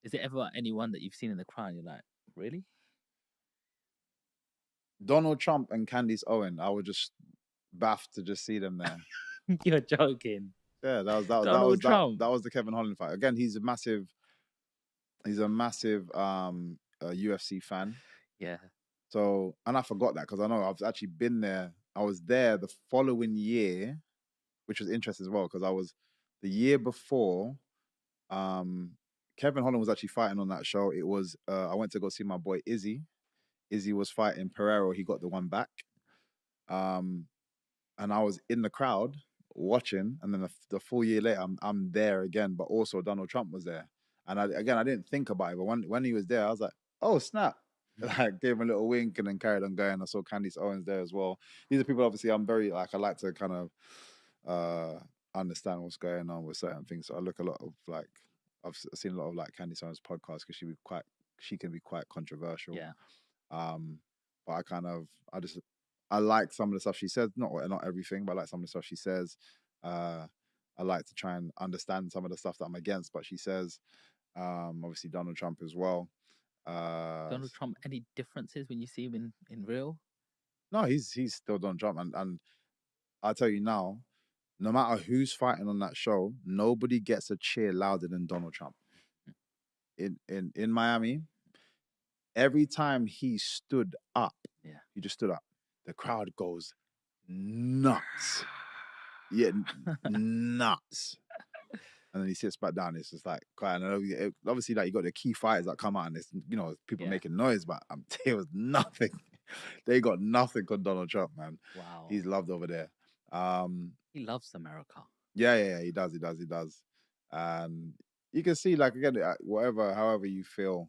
Is it ever anyone that you've seen in the crowd? You're like, really? Donald Trump and Candace Owen, I would just baff to just see them there. You're joking. Yeah, Donald Trump. that was the Kevin Holland fight. Again, he's a massive UFC fan. Yeah. So, and I forgot that because I know I've actually been there. I was there the following year, which was interesting as well because I was the year before. Kevin Holland was actually fighting on that show. It was I went to go see my boy Izzy. Izzy was fighting Pereira. He got the one back. And I was in the crowd watching, and then the full year later, I'm there again. But also Donald Trump was there, and I didn't think about it, but when he was there, I was like, oh snap! Like gave him a little wink and then carried on going. I saw Candice Owens there as well. These are people obviously I'm very like I like to kind of understand what's going on with certain things. So I look a lot of like I've seen a lot of like Candice Owens podcasts because she can be quite controversial. Yeah. But I like some of the stuff she says, not everything, but I like some of the stuff she says. I like to try and understand some of the stuff that I'm against, but she says, obviously Donald Trump as well. Donald Trump, any differences when you see him in real? No, he's still Donald Trump, and I'll tell you now, no matter who's fighting on that show, nobody gets a cheer louder than Donald Trump. In Miami, every time he stood up, he just stood up. The crowd goes nuts. Yeah, nuts. And then he sits back down. It's just like quiet. And obviously, like you got the key fighters that come out, and it's people making noise, but it was nothing. They got nothing on Donald Trump, man. Wow, he's loved over there. He loves America. Yeah, he does. And you can see, like again, however you feel,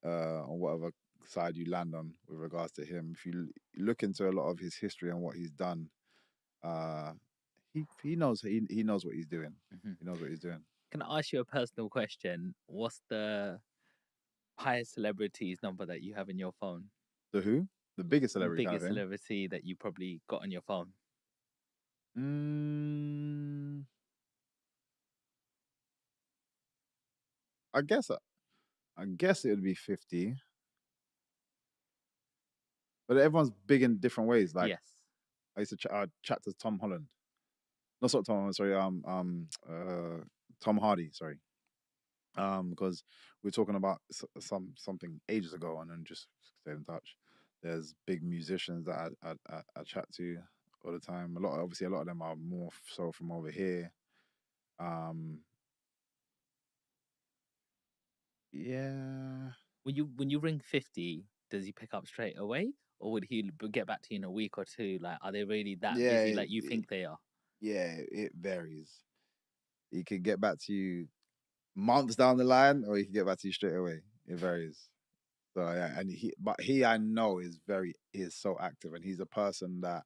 on whatever side you land on with regards to him. If you look into a lot of his history and what he's done, he knows he knows what he's doing. Mm-hmm. He knows what he's doing. Can I ask you a personal question? What's the highest celebrity's number that you have in your phone? The who? The biggest celebrity. The biggest celebrity that you probably got on your phone. I guess it would be 50. But everyone's big in different ways. Like yes. I used to chat to Tom Holland. Not Tom Holland, sorry. Tom Hardy, sorry. Because we were talking about something ages ago, and then just stayed in touch. There's big musicians that I chat to all the time. A lot of them are more so from over here. Yeah. When you ring 50, does he pick up straight away, or would he get back to you in a week or two? Like, are they really that busy like you think they are? Yeah, it varies. He could get back to you months down the line, or he can get back to you straight away. It varies. So yeah, and he I know is so active, and he's a person that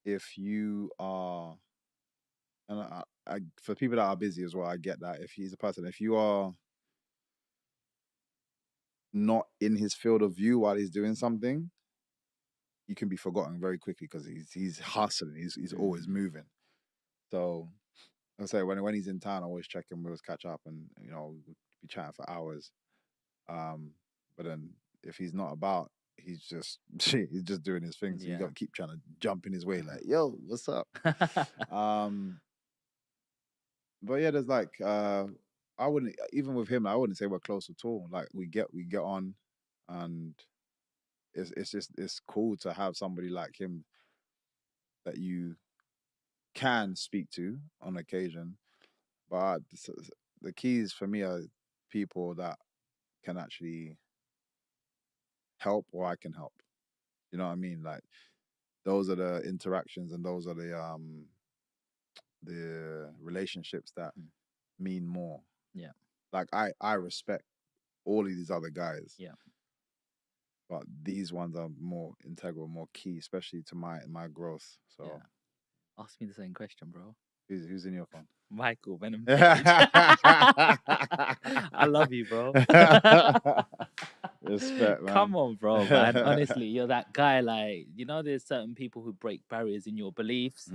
if you are, and for people that are busy as well, I get that. If he's a person, if you are not in his field of view while he's doing something, you can be forgotten very quickly because he's hustling. He's always moving. So I say when he's in town, I always check him. We always catch up, and we'll be chatting for hours. But then if he's not about, he's just doing his thing. So you got to keep trying to jump in his way, like, yo, what's up? But yeah, there's like I wouldn't, even with him, I wouldn't say we're close at all. Like we get on, and it's cool to have somebody like him that you can speak to on occasion. But the keys for me are people that can actually help, or I can help. You know what I mean? Like those are the interactions, and those are the relationships that mean more. Yeah. Like I respect all of these other guys. Yeah. But these ones are more integral, more key, especially to my growth. So ask me the same question, bro. Who's in your phone? Michael Venom. I love you, bro. Respect, man. Come on, bro, man. Honestly, you're that guy. Like, there's certain people who break barriers in your beliefs.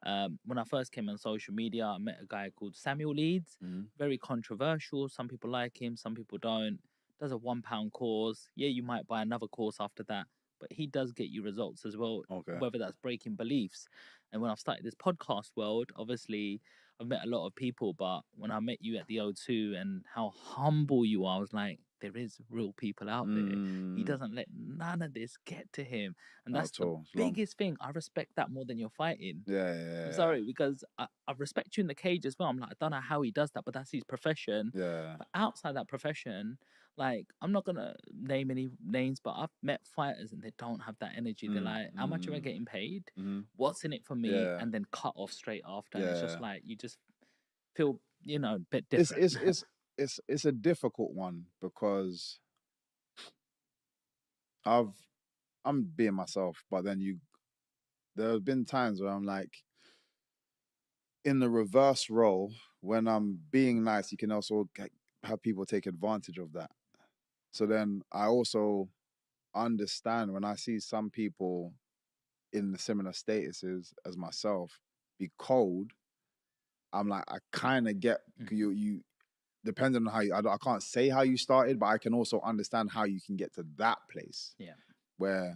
When I first came on social media, I met a guy called Samuel Leeds. Very controversial. Some people like him, some people don't. Does a £1 course. Yeah, you might buy another course after that, but he does get you results as well. Okay. Whether that's breaking beliefs. And when I've started this podcast world, obviously I've met a lot of people, but when I met you at the O2 and how humble you are, I was like, there is real people out there. He doesn't let none of this get to him. And that's the biggest thing. I respect that more than you're fighting. Yeah. I'm sorry, because I respect you in the cage as well. I'm like, I don't know how he does that, but that's his profession. Yeah. But outside that profession, like, I'm not gonna name any names, but I've met fighters and they don't have that energy. They're like, how much am I getting paid? What's in it for me? Yeah. And then cut off straight after. Yeah. And it's just like, you just feel, a bit different. It's a difficult one because I'm being myself, but then there have been times where I'm like in the reverse role. When I'm being nice, you can also have people take advantage of that. So then I also understand when I see some people in the similar statuses as myself be cold. I'm like, I kind of get you depending on how I can't say how you started, but I can also understand how you can get to that place. Yeah. Where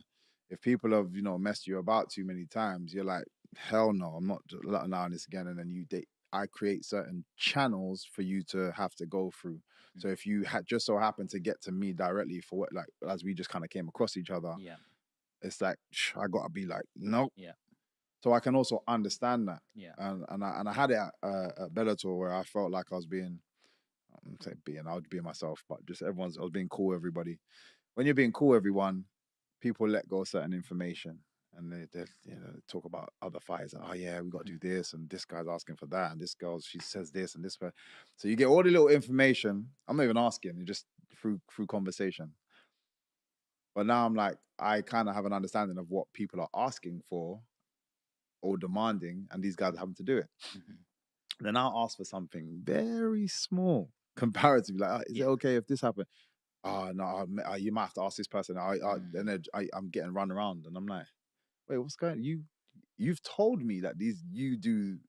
if people have, messed you about too many times, you're like, hell no, I'm not allowing this again. And then I create certain channels for you to have to go through. So if you had just so happened to get to me directly for what, like, as we just kind of came across each other, it's like, I gotta be like, nope. Yeah. So I can also understand that. Yeah. And I had it at Bellator where I felt like I was being, I would be myself, but just I was being cool with everybody. When you're being cool with everyone, people let go of certain information and they talk about other fights. Oh yeah, we got to do this, and this guy's asking for that, and this girl, she says this and this. So you get all the little information. I'm not even asking, you just through conversation. But now I'm like, I kind of have an understanding of what people are asking for or demanding, and these guys are having to do it. Then I'll ask for something very small comparatively. Like, is it okay if this happened? Oh no, you might have to ask this person. Then I'm getting run around, and I'm like, wait, what's going on? You've told me that you do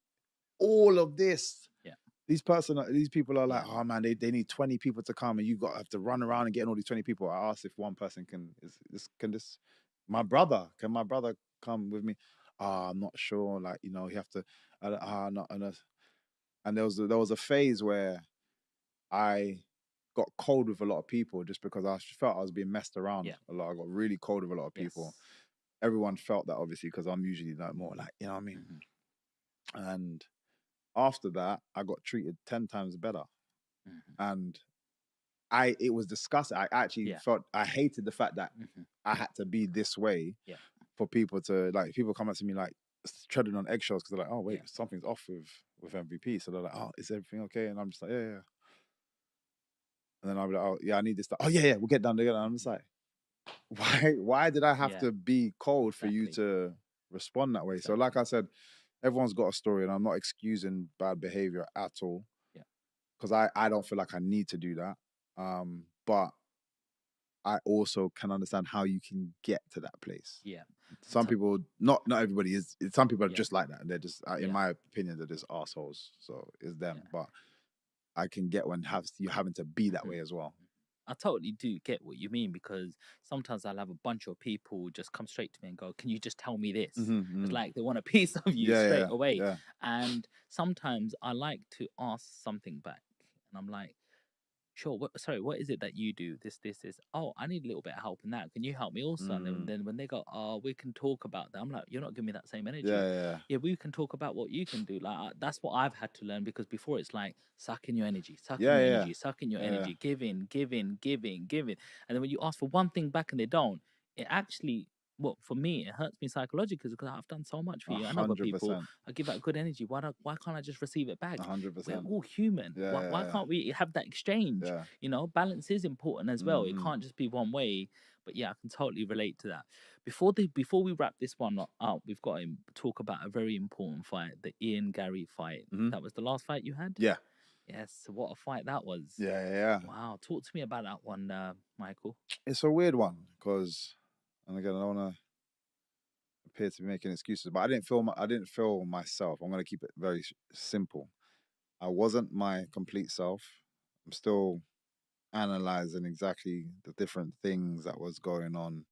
all of this. Yeah. These people are like, oh man, they need 20 people to come, and you have to run around and get all these 20 people. I asked if one person can my brother come with me? I'm not sure. Like, you have to. And there was a phase where I got cold with a lot of people just because I felt I was being messed around a lot. I got really cold with a lot of people. Everyone felt that, obviously, because I'm usually like more like, you know what I mean? And after that, I got treated 10 times better. And it was disgusting. I actually felt, I hated the fact that I had to be this way for people to, like, people come up to me like treading on eggshells because they're like, oh wait, something's off with MVP. So they're like, oh, is everything okay? And I'm just like, yeah. And then I'll be like, oh yeah, I need this stuff. Oh yeah, we'll get done together. I'm just like, why did I have to be cold for you to respond that way? So like I said, everyone's got a story, and I'm not excusing bad behavior at all. Yeah. Because I don't feel like I need to do that. But I also can understand how you can get to that place. Yeah. Some people, not everybody is. Some people are just like that. They're just, in my opinion, they're just assholes. So it's them. But I can get when you're having to be that way as well. I totally do get what you mean, because sometimes I'll have a bunch of people just come straight to me and go, can you just tell me this? It's like they want a piece of you straight away. Yeah. And sometimes I like to ask something back, and I'm like, sure, what is it that you do? This. Oh, I need a little bit of help in that. Can you help me also? And then when they go, oh, we can talk about that. I'm like, you're not giving me that same energy. Yeah, we can talk about what you can do. Like, that's what I've had to learn, because before it's like, suck in your energy, suck in your energy, give in. And then when you ask for one thing back and they don't, it actually, well, for me, it hurts me psychologically, because I've done so much for you and other people. I give out good energy. Why can't I just receive it back? 100%. We're all human. Why can't we have that exchange? Balance is important as well. It can't just be one way. But yeah, I can totally relate to that. Before we wrap this one up, we've got to talk about a very important fight, the Ian Gary fight. That was the last fight you had? Yeah. Yes, what a fight that was. Yeah. Wow, talk to me about that one, Michael. It's a weird one because, and again, I don't want to appear to be making excuses, but I didn't feel myself. I'm going to keep it very simple. I wasn't my complete self. I'm still analyzing exactly the different things that was going on